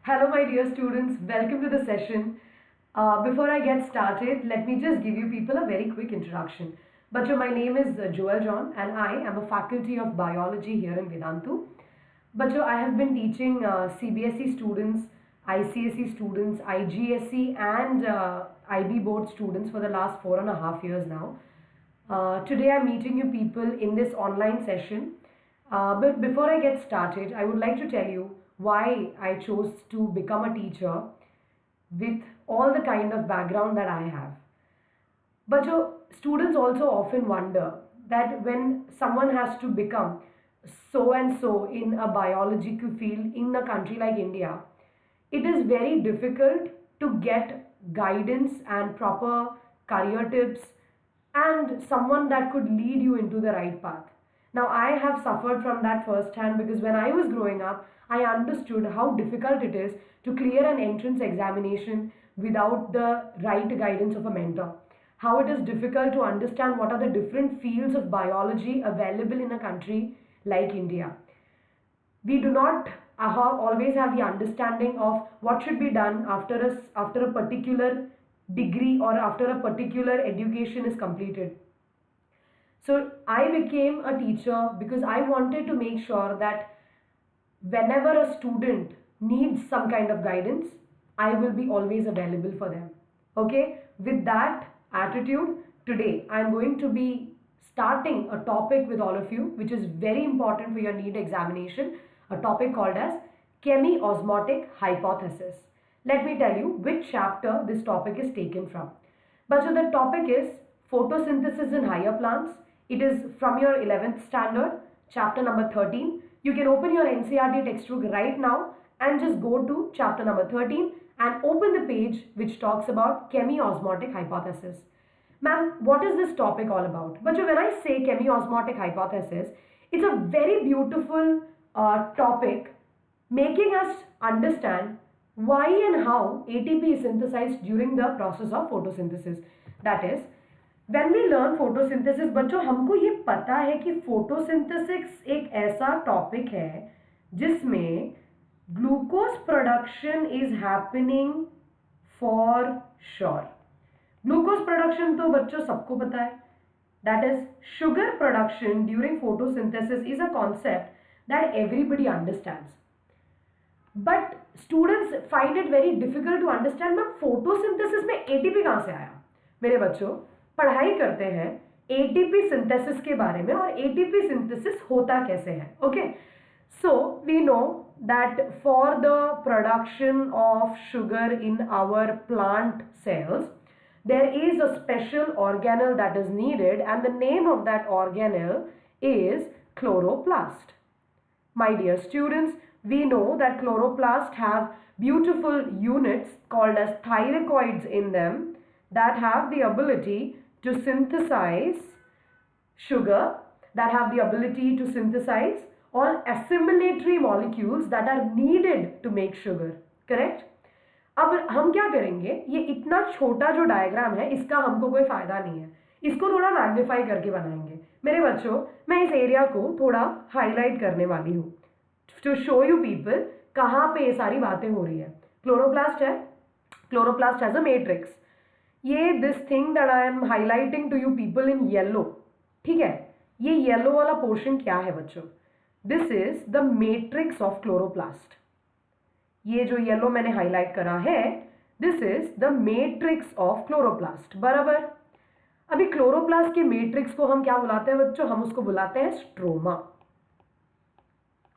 Hello, my dear students. Welcome to the session. Before I get started, let me just give you people a very quick introduction. Bacho, my name is Joel John, and I am a faculty of biology here in Vedantu. Bacho, I have been teaching CBSE students, ICSE students, IGSE, and IB board students for the last 4.5 years now. Today, I'm meeting you people in this online session. But before I get started, I would like to tell you why I chose to become a teacher with all the kind of background that I have. But students also often wonder that when someone has to become so and so in a biological field in a country like India, it is very difficult to get guidance and proper career tips and someone that could lead you into the right path. Now, I have suffered from that firsthand because when I was growing up, I understood how difficult it is to clear an entrance examination without the right guidance of a mentor. How it is difficult to understand what are the different fields of biology available in a country like India. We do not always have the understanding of what should be done after a particular degree or after a particular education is completed. So I became a teacher because I wanted to make sure that whenever a student needs some kind of guidance, I will be always available for them. Okay, with that attitude, today I'm going to be starting a topic with all of you, which is very important for your NEET examination, a topic called as chemiosmotic hypothesis. Let me tell you which chapter this topic is taken from. But so the topic is photosynthesis in higher plants. It is from your 11th standard, chapter number 13. You can open your NCERT textbook right now and just go to chapter number 13 and open the page which talks about chemiosmotic hypothesis. Ma'am, what is this topic all about? But when I say chemiosmotic hypothesis, it's a very beautiful topic making us understand why and how ATP is synthesized during the process of photosynthesis. That is, when we learn photosynthesis, बच्चों हमको ये पता है कि photosynthesis एक ऐसा topic है जिसमें glucose production is happening for sure. Glucose production तो बच्चों सबको पता है. That is sugar production during photosynthesis is a concept that everybody understands. But students find it very difficult to understand ma'am photosynthesis में ATP कहाँ से आया. मेरे बच्चों पढ़ाई करते हैं एटीपी सिंथेसिस के बारे में और एटीपी सिंथेसिस होता कैसे है. Okay, so we know that for the production of sugar in our plant cells, there is a special organelle that is needed, and the name of that organelle is chloroplast. My dear students, we know that chloroplast have beautiful units called as thylakoids in them that have the ability to synthesize sugar, that have the ability to synthesize all assimilatory molecules that are needed to make sugar. Correct? अब हम क्या करेंगे, ये इतना छोटा जो diagram है इसका हमको कोई फायदा नहीं है, इसको थोड़ा मैग्नीफाई करके बनाएंगे. मेरे बच्चों, मैं इस एरिया को थोड़ा हाईलाइट करने वाली हूँ टू शो यू पीपल कहाँ पे ये सारी बातें हो रही है. क्लोरोप्लास्ट है, क्लोरोप्लास्ट हैज अ मैट्रिक्स. ये this thing that I am highlighting to you people in yellow, ठीक है, ये येलो वाला पोर्शन क्या है बच्चों? This is the matrix of chloroplast. ये जो येलो मैंने हाईलाइट करा है, this is the matrix of chloroplast. बराबर. अभी क्लोरोप्लास्ट के मैट्रिक्स को हम क्या बुलाते हैं बच्चों? हम उसको बुलाते हैं स्ट्रोमा.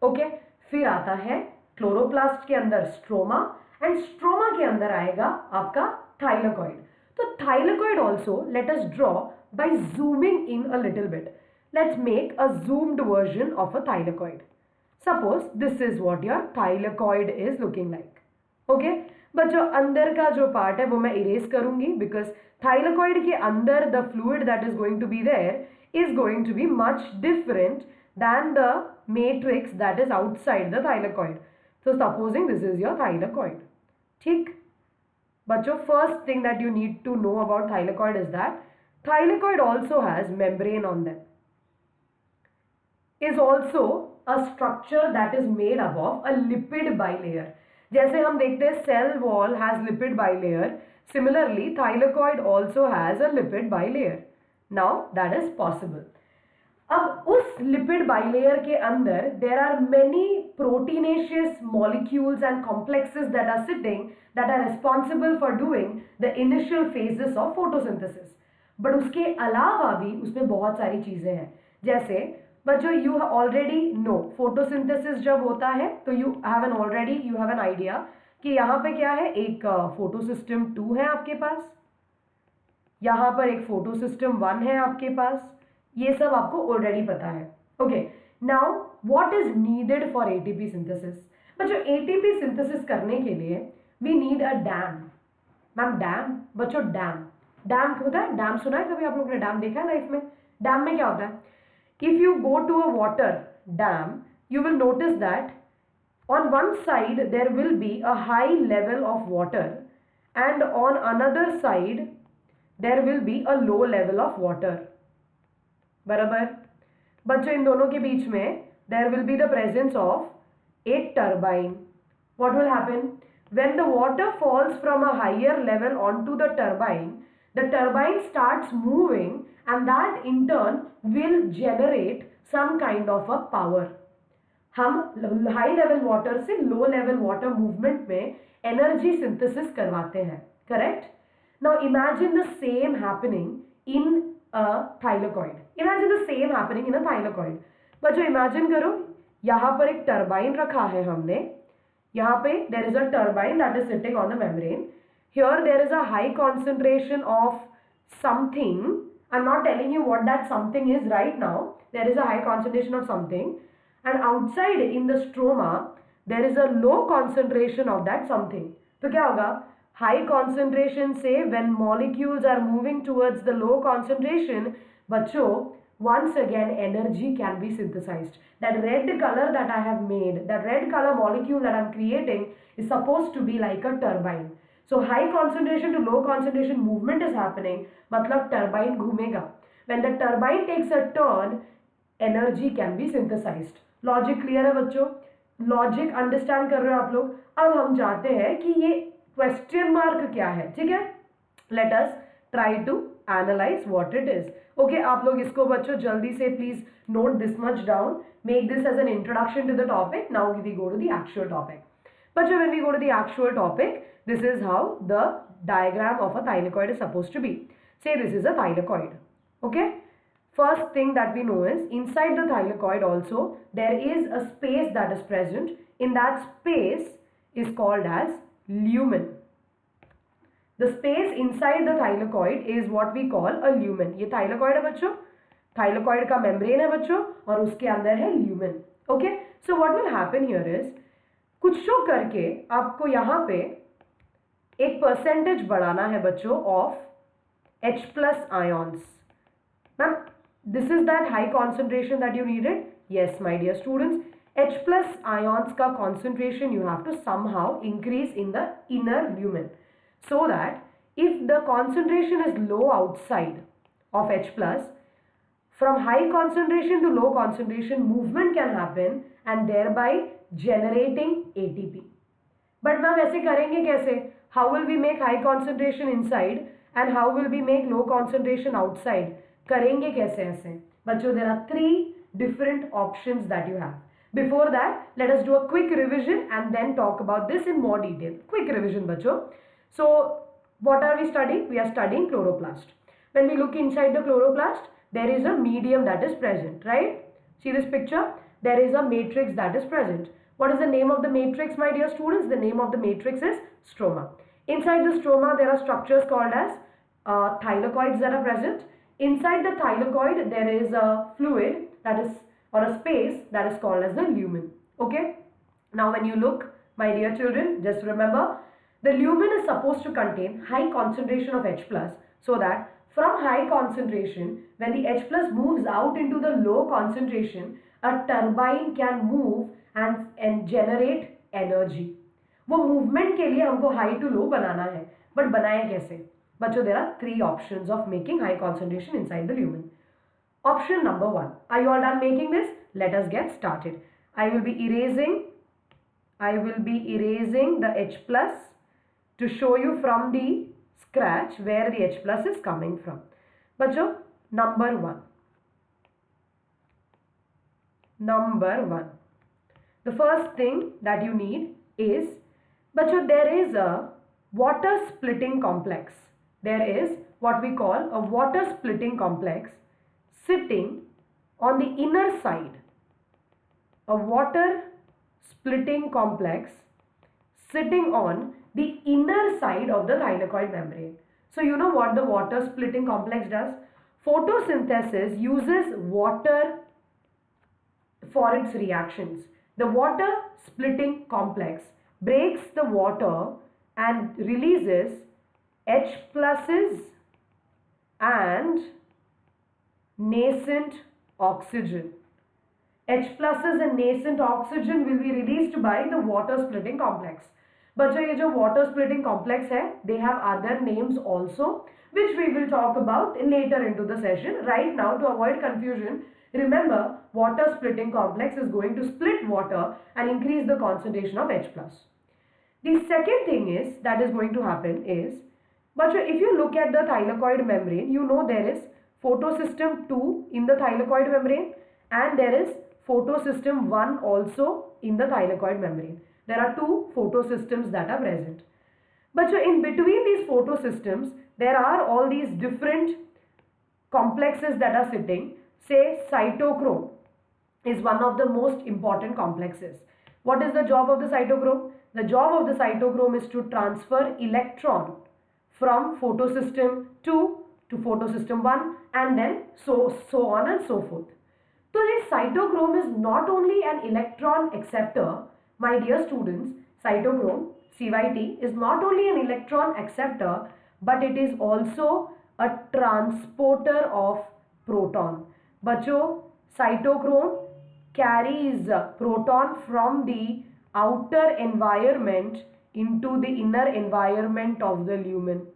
ओके, फिर आता है क्लोरोप्लास्ट के अंदर स्ट्रोमा, एंड स्ट्रोमा के अंदर आएगा आपका थाइलेकॉइड. तो thylakoid also let us draw bye zooming in a little bit. Let's make a zoomed version of a thylakoid. Suppose this is what your thylakoid is looking like. Okay? But जो अंदर का जो part है वो मैं erase करूंगी because thylakoid के अंदर the fluid that is going to be there is going to be much different than the matrix that is outside the thylakoid. So supposing this is your thylakoid. ठीक? But your first thing that you need to know about thylakoid is that thylakoid also has membrane on them. Is also a structure that is made up of a lipid bilayer. जैसे हम देखते हैं cell wall has lipid bilayer, similarly thylakoid also has a lipid bilayer. Now that is possible. अब उस lipid bilayer के अंदर there are many proteinaceous molecules and complexes that are sitting that are responsible for doing the initial phases of photosynthesis. But उसके अलावा भी उसमें बहुत सारी चीजें हैं. जैसे बच्चों यू ऑलरेडी नो फोटोसिंथेसिस जब होता है तो यू हैव एन आइडिया कि यहाँ पे क्या है, एक फोटो सिस्टम 2 है आपके पास, यहाँ पर एक फोटो सिस्टम 1 है आपके पास. ये सब आपको ऑलरेडी पता है. Okay, now what is needed for ATP synthesis. बच्चों एटीपी सिंथेसिस करने के लिए we need a dam. Ma'am dam, बच्चों डैम होता है, डैम सुना है कभी आप लोगों ने, डैम देखा है लाइफ में. डैम में क्या होता है, if you go to a water dam you will notice that on one side there will be a high level of water and on another side there will be a low level of water. बराबर. बच्चों इन दोनों के बीच में there will be the presence of a turbine. What will happen when the water falls from a higher level onto the turbine starts moving and that in turn will generate some kind of a power. हम high level water से low level water movement में energy synthesis करवाते हैं. Correct. Now imagine the same happening in a thylakoid. बच्चों imagine करो यहाँ पर एक टर्बाइन रखा है हमने. यहाँ पे there is a turbine that is sitting on the membrane. Here there is a high concentration of something. I am not telling you what that something is right now. There is a high concentration of something and outside in the stroma there is a low concentration of that something. तो क्या होगा, high concentration से when molecules are moving towards the low concentration, बच्चों once again energy can be synthesized. That red color that I have made, that red color molecule that I am creating is supposed to be like a turbine. So high concentration to low concentration movement is happening, मतलब turbine घूमेगा. When the turbine takes a turn, energy can be synthesized. Logic clear है बच्चों, logic understand कर रहे हो आप लोग. अब हम जाते हैं कि ये क्वेश्चन मार्क क्या है. ठीक है, let us try to analyse what it is. Okay, आप लोग इसको बच्चों जल्दी से please note this much down, make this as an introduction to the topic. Now we go to the actual topic. बच्चों when we go to the actual topic, this is how the diagram of a thylakoid is supposed to be. Say this is a thylakoid. Okay, first thing that we know is inside the thylakoid also there is a space that is present. In that space is called as lumen. The space inside the thylakoid is what we call a lumen. ये thylakoid है बच्चों, thylakoid का membrane है बच्चों और उसके अंदर है lumen. Okay, so what will happen here is कुछ शो करके आपको यहाँ पे एक परसेंटेज बढ़ाना है बच्चों of H plus ions. Ma'am this is that high concentration that you needed? Yes, my dear students. H plus ions का concentration you have to somehow increase in the inner lumen, so that if the concentration is low outside of H plus, from high concentration to low concentration movement can happen and thereby generating ATP. But ma'am ऐसे करेंगे कैसे? How will we make high concentration inside and how will we make low concentration outside? करेंगे कैसे ऐसे बच्चों? There are 3 different options that you have. Before that let us do a quick revision and then talk about this in more detail. Quick revision बच्चों. So what are we studying? We are studying chloroplast. When we look inside the chloroplast there is a medium that is present, right? See this picture. There is a matrix that is present. What is the name of the matrix, my dear students? The name of the matrix is stroma. Inside the stroma there are structures called as thylakoids that are present. Inside the thylakoid there is a fluid that is, or a space that is called as the lumen. Okay, now when you look, my dear children, just remember the lumen is supposed to contain high concentration of H plus, so that from high concentration when the H plus moves out into the low concentration, a turbine can move and generate energy. वो movement के लिए हमको high to low बनाना है, but बनाए कैसे बच्चों? there are 3 options of making high concentration inside the lumen. Option number 1. Are you all done making this? Let us get started. I will be erasing I will be erasing the H plus to show you from the scratch where the H plus is coming from. बच्चों, number one. The first thing that you need is, बच्चों, there is a water splitting complex. There is what we call a water splitting complex sitting on the inner side. A water splitting complex sitting on the inner side of the thylakoid membrane. So you know what the water splitting complex does? Photosynthesis uses water for its reactions. The water splitting complex breaks the water and releases H pluses and nascent oxygen. H pluses and nascent oxygen will be released by the water splitting complex. बच्चों, ये जो water splitting complex है, they have other names also, which we will talk about later into the session. Right now, to avoid confusion, remember, water splitting complex is going to split water and increase the concentration of H plus. The second thing is that is going to happen is, but if you look at the thylakoid membrane, you know there is photosystem 2 in the thylakoid membrane and there is photosystem 1 also in the thylakoid membrane. There are two photosystems that are present. But in between these photosystems, there are all these different complexes that are sitting. Say cytochrome is one of the most important complexes. What is the job of the cytochrome? The job of the cytochrome is to transfer electron from photosystem 2 to photosystem 1 and then so on and so forth. So this cytochrome is not only an electron acceptor, my dear students, cytochrome, CYT, is not only an electron acceptor but it is also a transporter of proton. बच्चों, cytochrome carries proton from the outer environment into the inner environment of the lumen.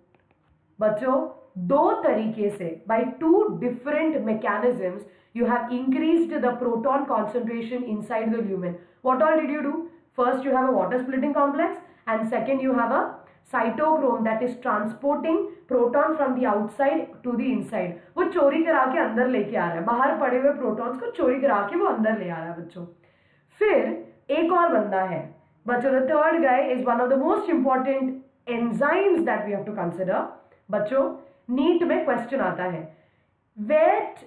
बच्चों, दो तरीके से, by two different mechanisms, you have increased the proton concentration inside the lumen. What all did you do? First you have a water splitting complex and second you have a cytochrome that is transporting proton from the outside to the inside. वो चोरी करा के अंदर लेके आ रहा है, बाहर पड़े हुए प्रोटॉन्स को चोरी करा के वो अंदर ले आ रहा है बच्चों. फिर एक और बंदा है बच्चों, the third guy is one of the most important enzymes that we have to consider. बच्चों, नीट में क्वेश्चन आता है,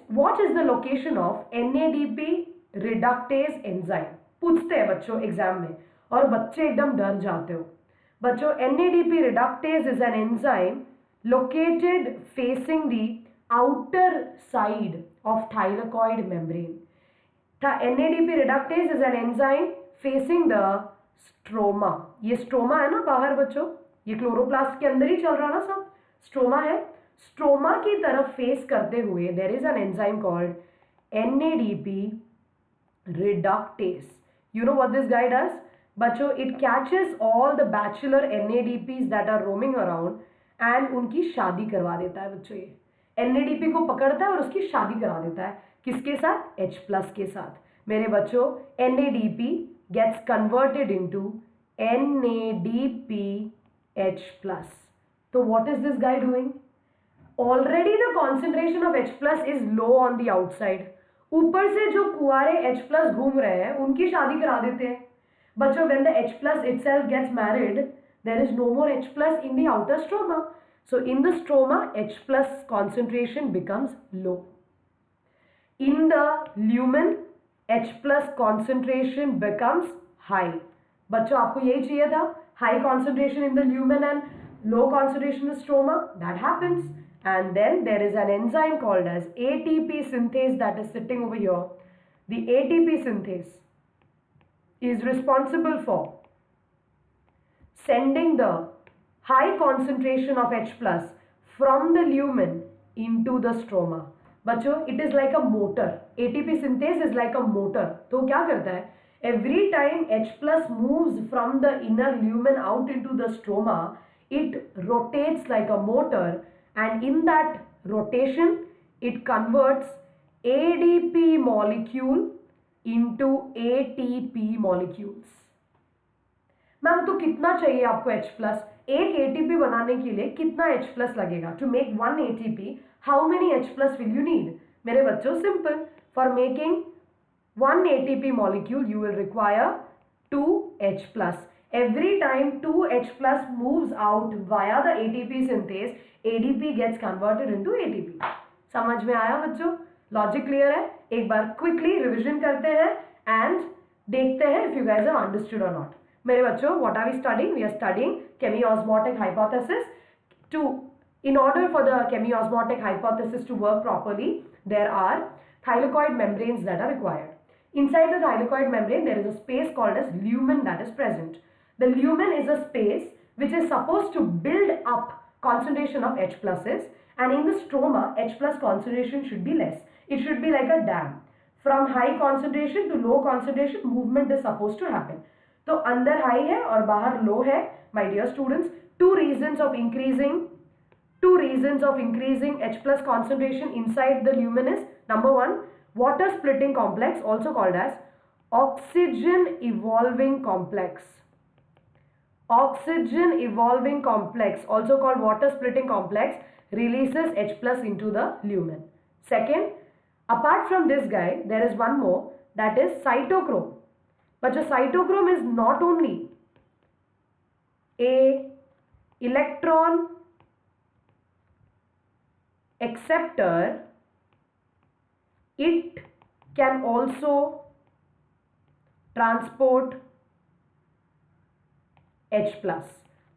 what is the location of NADP reductase enzyme? पूछते हैं बच्चों एग्जाम में और बच्चे एकदम डर जाते हो. बच्चों, NADP reductase is an enzyme located facing the outer side of thylakoid membrane. NADP reductase is an enzyme facing the stroma. ये स्ट्रोमा है ना बाहर बच्चों, ये क्लोरोप्लास्ट के अंदर ही चल रहा ना सब, स्ट्रोमा है. स्ट्रोमा की तरफ फेस करते हुए there is an enzyme called NADP reductase. You know what this guy does? बच्चों, it catches all the bachelor NADPs that are roaming around and उनकी शादी करवा देता है बच्चों. ये NADP को पकड़ता है और उसकी शादी करा देता है. किसके साथ? H plus के साथ. मेरे बच्चों, NADP gets converted into NADPH plus. So what is this guy doing? Already the concentration of H plus is low on the outside. ऊपर से जो कुआरे H plus घूम रहे हैं उनकी शादी करा देते हैं. बच्चों, when the H plus itself gets married, there is no more H plus in the outer stroma. So in the stroma, H plus concentration becomes low. In the lumen, H plus concentration becomes high. बच्चों, आपको यही चाहिए था, high concentration in the lumen and low concentration in the stroma. That happens. And then there is an enzyme called as ATP synthase that is sitting over here. The ATP synthase is responsible for sending the high concentration of H plus from the lumen into the stroma. बच्चों, it is like a motor. ATP synthase is like a motor. तो क्या करता है? Every time H plus moves from the inner lumen out into the stroma, it rotates like a motor, and in that rotation, it converts ADP molecule into ATP molecules. Ma'am तो कितना चाहिए आपको H plus? एक ATP बनाने के लिए कितना H plus लगेगा? To make 1 ATP, how many H plus will you need? मेरे बच्चों simple, for making 1 ATP molecule you will require 2 H plus. Every time 2 H plus moves out via the ATP synthase, ADP gets converted into ATP. समझ में आया बच्चों? Logic clear है? एक बार quickly revision करते हैं एंड देखते हैं if you guys have understood or not. मेरे बच्चों, what are we studying? We are studying chemiosmotic hypothesis. In order for the chemiosmotic hypothesis to work properly, there are thylakoid membranes that are required. Inside the thylakoid membrane, there is a space called as lumen that is present. The lumen is a space which is supposed to build up concentration of H pluses, and in the stroma, H plus concentration should be less. It should be like a dam. From high concentration to low concentration, movement is supposed to happen. तो अंदर high है और बाहर लो है. My dear students, two reasons of increasing H plus concentration inside the lumen is, number one, water splitting complex, also called as oxygen evolving complex. Oxygen evolving complex, also called water splitting complex, releases H plus into the lumen. Second, apart from this guy, there is one more, that is cytochrome. But the cytochrome is not only a electron acceptor, it can also transport H plus.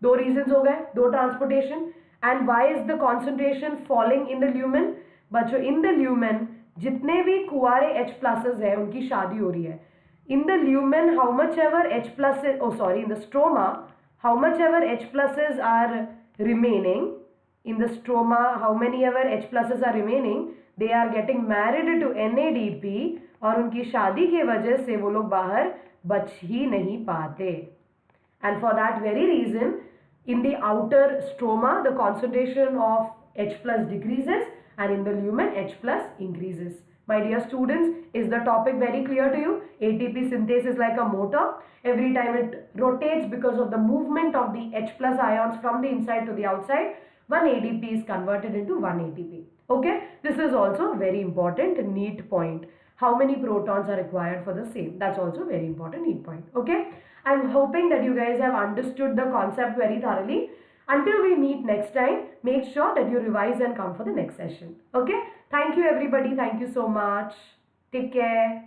दो reasons हो गए, दो transportation. And why is the concentration falling in the lumen? बच्चों, in the lumen जितने भी कुआरे H pluses हैं उनकी शादी हो रही है. In the lumen, how much ever H pluses, in the stroma, how much ever H pluses are remaining, in the stroma, how many ever H pluses are remaining, they are getting married to NADP और उनकी शादी के वजह से वो लोग बाहर बच ही नहीं पाते. And for that very reason, in the outer stroma, the concentration of H plus decreases, and in the lumen, H plus increases. My dear students, is the topic very clear to you? ATP synthase is like a motor. Every time it rotates because of the movement of the H plus ions from the inside to the outside, one ADP is converted into one ATP. Okay, this is also a very important neat point. How many protons are required for the same? That's also a very important neat point. Okay, I'm hoping that you guys have understood the concept very thoroughly. Until we meet next time, make sure that you revise and come for the next session. Okay, thank you everybody. Thank you so much. Take care.